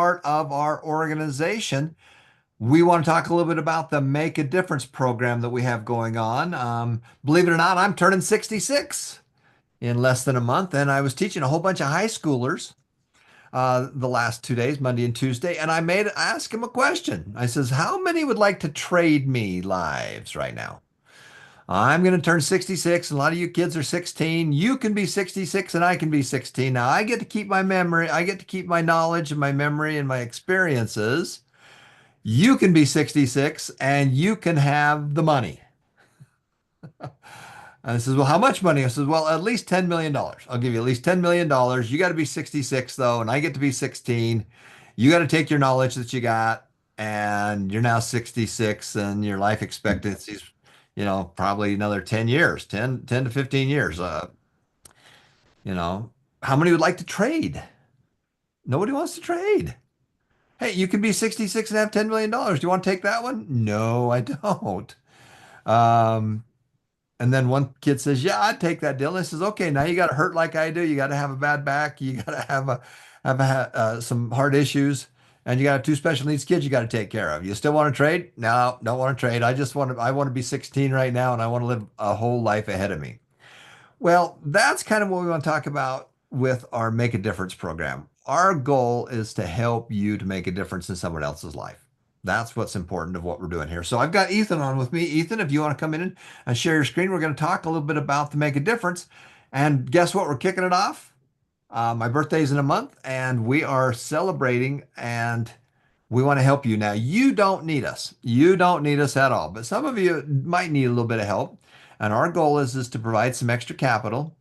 part of our organization, we want to talk a little bit about the Make a Difference program that we have going on. Believe it or not, I'm turning 66 in less than a month, and I was teaching a whole bunch of high schoolers the last 2 days, Monday and Tuesday, and I asked him a question. I says, "How many would like to trade me lives right now?" I'm going to turn 66, and a lot of you kids are 16. You can be 66, and I can be 16. Now, I get to keep my memory, I get to keep my knowledge and my memory and my experiences. You can be 66, and you can have the money. And I says, "Well, how much money?" I says, "Well, at least $10 million. I'll give you at least $10 million. You got to be 66, though, and I get to be 16. You got to take your knowledge that you got, and you're now 66, and your life expectancy is, probably another 10 years, 10 to 15 years. You know, how many would like to trade? Nobody wants to trade. Hey, you can be 66 and have $10 million. Do you want to take that one? No, I don't. Um, And then one kid says, "Yeah, I'd take that deal." And I says, "Okay, now you got to hurt like I do. You got to have a bad back. You got to some heart issues, and you got two special needs kids you got to take care of. You still want to trade? No, don't want to trade. I want to be 16 right now, and I want to live a whole life ahead of me." Well, that's kind of what we want to talk about with our Make a Difference program. Our goal is to help you to make a difference in someone else's life. That's what's important of what we're doing here. So I've got Ethan on with me. Ethan, if you want to come in and share your screen, we're going to talk a little bit about the Make a Difference. And guess what? We're kicking it off. My birthday's in a month, and we are celebrating, and we want to help you. Now, you don't need us. You don't need us at all, but some of you might need a little bit of help. And our goal is to provide some extra capital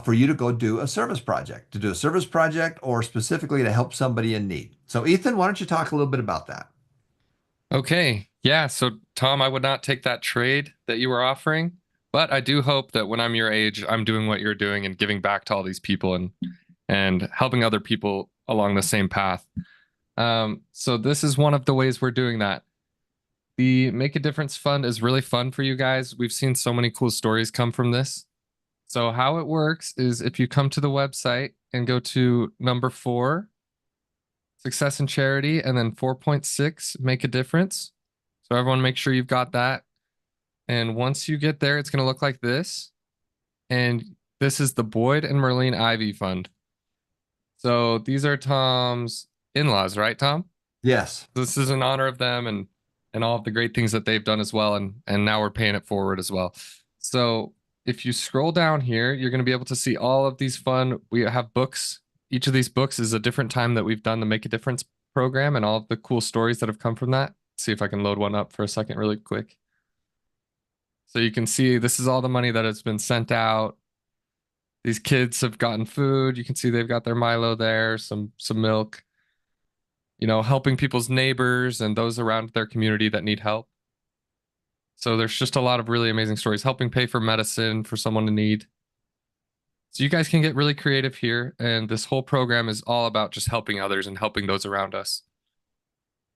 for you to go do a service project, or specifically to help somebody in need. So, Ethan, why don't you talk a little bit about that? Okay. Yeah. So, Tom, I would not take that trade that you were offering, but I do hope that when I'm your age, I'm doing what you're doing and giving back to all these people and helping other people along the same path. So this is one of the ways we're doing that. The Make a Difference Fund is really fun for you guys. We've seen so many cool stories come from this. So how it works is if you come to the website and go to number 4, Success and Charity, and then 4.6, Make a Difference. So everyone make sure you've got that. And once you get there, it's going to look like this. And this is the Boyd and Merlene Ivy Fund. So these are Tom's in-laws, right, Tom? Yes. This is in honor of them and all of the great things that they've done as well. And now we're paying it forward as well. So if you scroll down here, you're going to be able to see all of these fun. We have books. Each of these books is a different time that we've done the Make a Difference program and all of the cool stories that have come from that. Let's see if I can load one up for a second really quick. So you can see this is all the money that has been sent out. These kids have gotten food. You can see they've got their Milo there, some milk, helping people's neighbors and those around their community that need help. So there's just a lot of really amazing stories, helping pay for medicine for someone in need. So you guys can get really creative here. And this whole program is all about just helping others and helping those around us.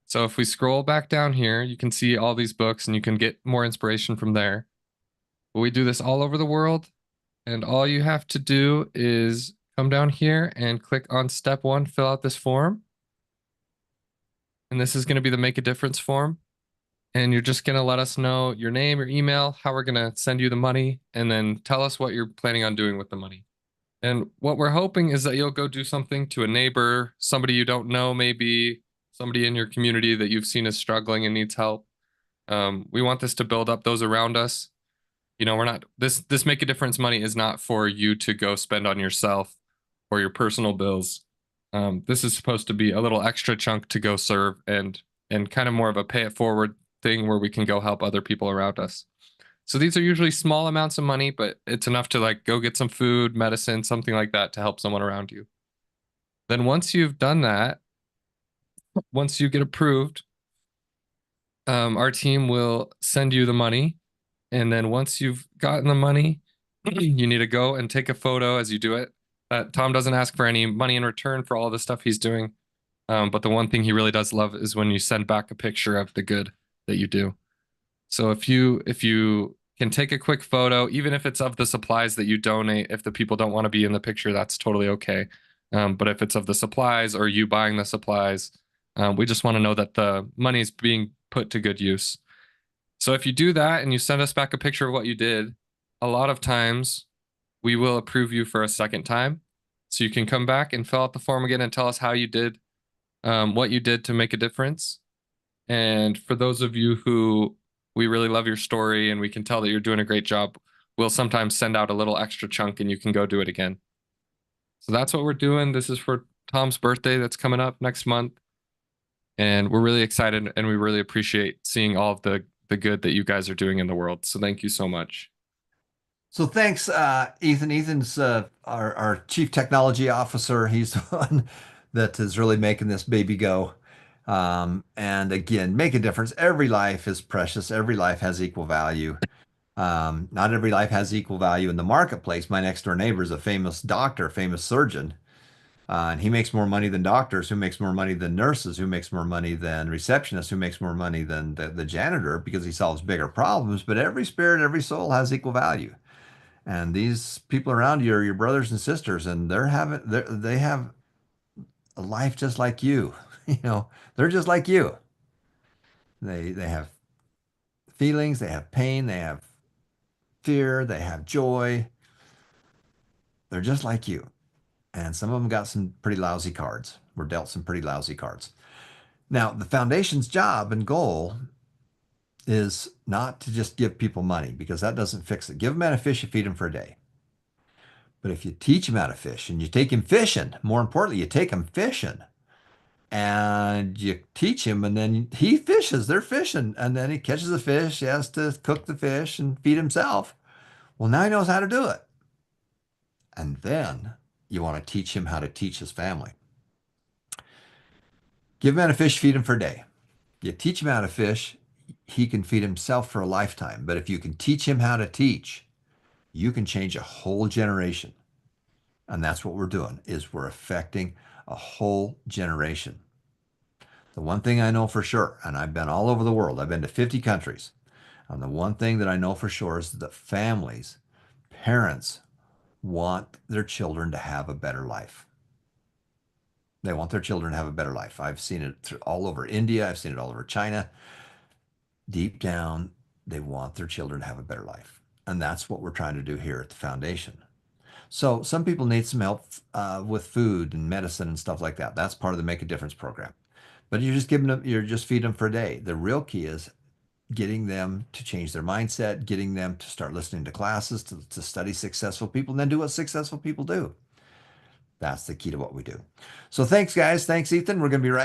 So if we scroll back down here, you can see all these books and you can get more inspiration from there. But we do this all over the world. And all you have to do is come down here and click on step 1, fill out this form. And this is going to be the Make a Difference form. And you're just going to let us know your name, your email, how we're going to send you the money, and then tell us what you're planning on doing with the money. And what we're hoping is that you'll go do something to a neighbor, somebody you don't know, maybe somebody in your community that you've seen is struggling and needs help. We want this to build up those around us. We're not, this Make a Difference money is not for you to go spend on yourself or your personal bills. This is supposed to be a little extra chunk to go serve and kind of more of a pay it forward thing where we can go help other people around us. So these are usually small amounts of money, but it's enough to like go get some food, medicine, something like that to help someone around you. Then once you've done that, once you get approved, our team will send you the money. And then once you've gotten the money, you need to go and take a photo as you do it. Tom doesn't ask for any money in return for all the stuff he's doing. But the one thing he really does love is when you send back a picture of the good that you do. So if you can take a quick photo, even if it's of the supplies that you donate, if the people don't want to be in the picture, that's totally okay. But if it's of the supplies or you buying the supplies, we just want to know that the money is being put to good use. So if you do that and you send us back a picture of what you did, a lot of times we will approve you for a second time. So you can come back and fill out the form again and tell us how you did, what you did to make a difference. And for those of you who we really love your story and we can tell that you're doing a great job, we'll sometimes send out a little extra chunk and you can go do it again. So that's what we're doing. This is for Tom's birthday that's coming up next month. And we're really excited and we really appreciate seeing all of the good that you guys are doing in the world. So thank you so much. So thanks, Ethan. Ethan's our chief technology officer. He's the one that is really making this baby go. And again, make a difference. Every life is precious. Every life has equal value. Not every life has equal value in the marketplace. My next door neighbor is a famous doctor, famous surgeon. And he makes more money than doctors, who makes more money than nurses, who makes more money than receptionists, who makes more money than the janitor because he solves bigger problems. But every spirit, every soul has equal value. And these people around you are your brothers and sisters, and they have a life just like you. You know, they're just like you. They have feelings, they have pain, they have fear, they have joy. They're just like you. And some of them got some pretty lousy cards. Were dealt some pretty lousy cards. Now, the foundation's job and goal is not to just give people money because that doesn't fix it. Give a man a fish, you feed him for a day. But if you teach him how to fish and you take him fishing, more importantly, you take him fishing and you teach him and then he fishes, they're fishing, and then he catches a fish, he has to cook the fish and feed himself. Well, now he knows how to do it. And then you want to teach him how to teach his family. Give a man a fish, feed him for a day. You teach him how to fish, he can feed himself for a lifetime. But if you can teach him how to teach, you can change a whole generation. And that's what we're doing, is we're affecting a whole generation. The one thing I know for sure, and I've been all over the world, I've been to 50 countries, and the one thing that I know for sure is that families, parents want their children to have a better life. They want their children to have a better life. I've seen it all over India. I've seen it all over China. Deep down, they want their children to have a better life. And that's what we're trying to do here at the foundation. So some people need some help with food and medicine and stuff like that. That's part of the Make a Difference program. But you're just feeding them for a day. The real key is getting them to change their mindset, getting them to start listening to classes, to study successful people, and then do what successful people do. That's the key to what we do. So thanks, guys. Thanks, Ethan. We're going to be right